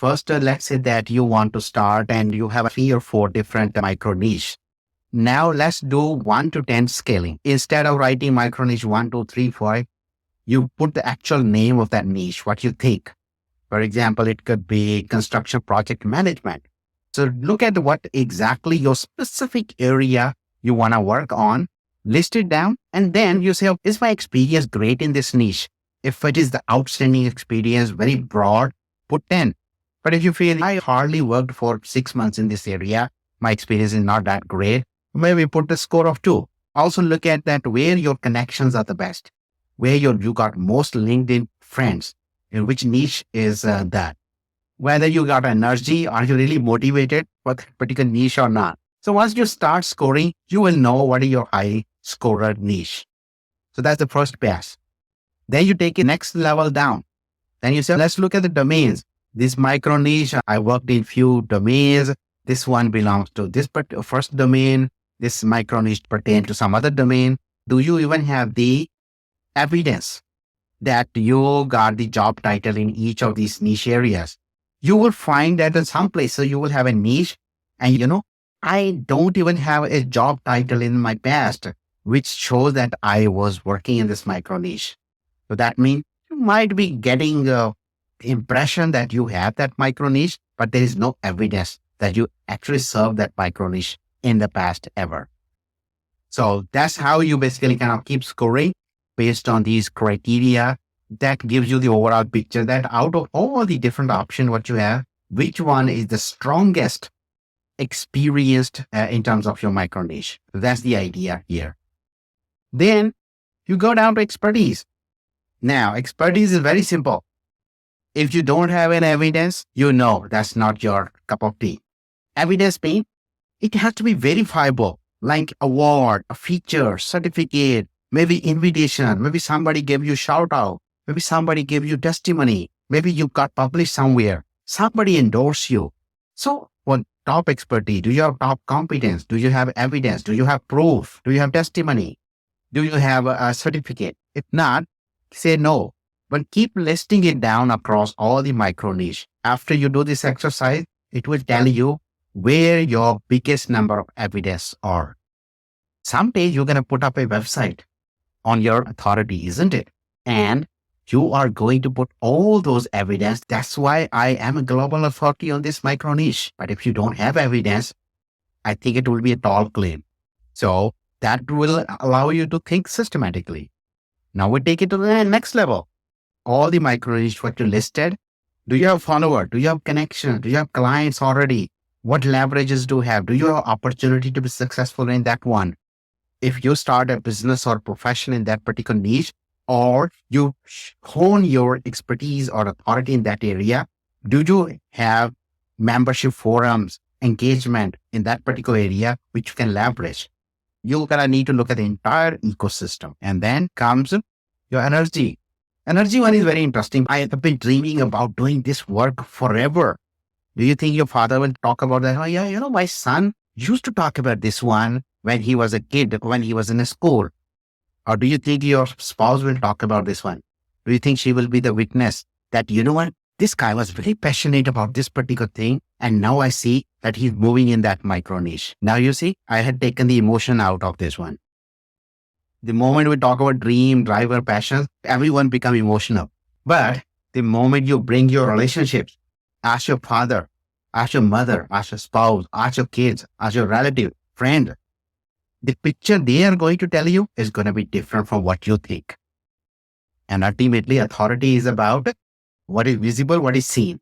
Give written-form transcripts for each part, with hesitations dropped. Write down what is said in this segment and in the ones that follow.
First, let's say that you want to start and you have 3 or 4 different micro niche. Now let's do 1 to 10 scaling. Instead of writing micro niche 1, 2, 3, 4, you put the actual name of that niche, what you think. For example, it could be construction project management. So look at what exactly your specific area you want to work on, list it down, and then you say, is my experience great in this niche? If it is the outstanding experience, very broad, put 10. But if you feel I hardly worked for 6 months in this area, my experience is not that great, maybe put the score of 2. Also look at that where your connections are the best, where you got most LinkedIn friends, in which niche is that. Whether you got energy, are you really motivated for that particular niche or not? So once you start scoring, you will know what is your high scorer niche. So that's the first pass. Then you take it next level down. Then you say, let's look at the domains. This micro niche, I worked in few domains. This one belongs to this first domain. This micro niche pertains to some other domain. Do you even have the evidence that you got the job title in each of these niche areas? You will find that in some places you will have a niche and I don't even have a job title in my past, which shows that I was working in this micro niche. So that means you might be getting the impression that you have that micro niche, but there is no evidence that you actually served that micro niche in the past ever. So that's how you basically kind of keep scoring based on these criteria. That gives you the overall picture that out of all the different options what you have, which one is the strongest experienced in terms of your micro niche. So that's the idea here. Then you go down to expertise. Now, expertise is very simple. If you don't have an evidence, that's not your cup of tea. Evidence means it has to be verifiable, like award, a feature, certificate, maybe invitation, maybe somebody gave you shout out, maybe somebody gave you testimony, maybe you got published somewhere, somebody endorsed you. So what top expertise? Do you have top competence? Do you have evidence? Do you have proof? Do you have testimony? Do you have a certificate? If not, say no, but keep listing it down across all the micro niche. After you do this exercise, it will tell you where your biggest number of evidence are. Someday you're going to put up a website on your authority, isn't it? And you are going to put all those evidence. That's why I am a global authority on this micro niche. But if you don't have evidence, I think it will be a tall claim. So that will allow you to think systematically. Now we take it to the next level. All the micro niche what you listed, do you have follower? Do you have connection? Do you have clients already? What leverages do you have? Do you have opportunity to be successful in that one? If you start a business or profession in that particular niche, or you hone your expertise or authority in that area, do you have membership forums, engagement in that particular area, which you can leverage? You're going to need to look at the entire ecosystem. And then comes your energy. Energy one is very interesting. I have been dreaming about doing this work forever. Do you think your father will talk about that? Oh yeah, my son used to talk about this one when he was a kid, when he was in a school. Or do you think your spouse will talk about this one? Do you think she will be the witness that, what, this guy was very passionate about this particular thing. And now I see that he's moving in that micro niche. Now you see, I had taken the emotion out of this one. The moment we talk about dream, driver, passion, everyone become emotional. But the moment you bring your relationships, ask your father, ask your mother, ask your spouse, ask your kids, ask your relative, friend, the picture they are going to tell you is going to be different from what you think. And ultimately, authority is about what is visible, what is seen.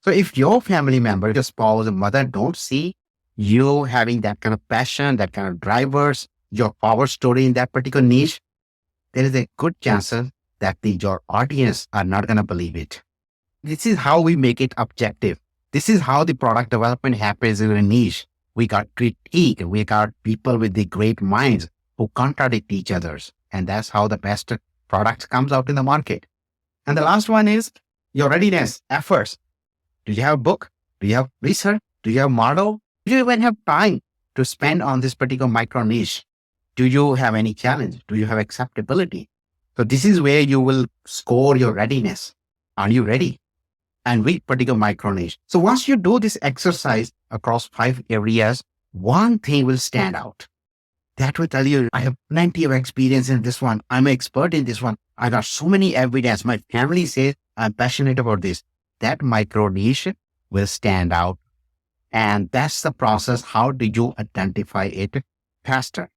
So if your family member, your spouse, or mother don't see you having that kind of passion, that kind of drivers, your power story in that particular niche, there is a good chance that your audience are not going to believe it. This is how we make it objective. This is how the product development happens in a niche. We got critique. We got people with the great minds who contradict each other's. And that's how the best product comes out in the market. And the last one is your readiness, efforts. Do you have a book? Do you have research? Do you have model? Do you even have time to spend on this particular micro niche? Do you have any challenge? Do you have acceptability? So this is where you will score your readiness. Are you ready? and which particular micro niche. So once you do this exercise across 5 areas, one thing will stand out. That will tell you, I have plenty of experience in this one. I'm an expert in this one. I got so many evidence. My family says I'm passionate about this. That micro niche will stand out. And that's the process. How do you identify it faster?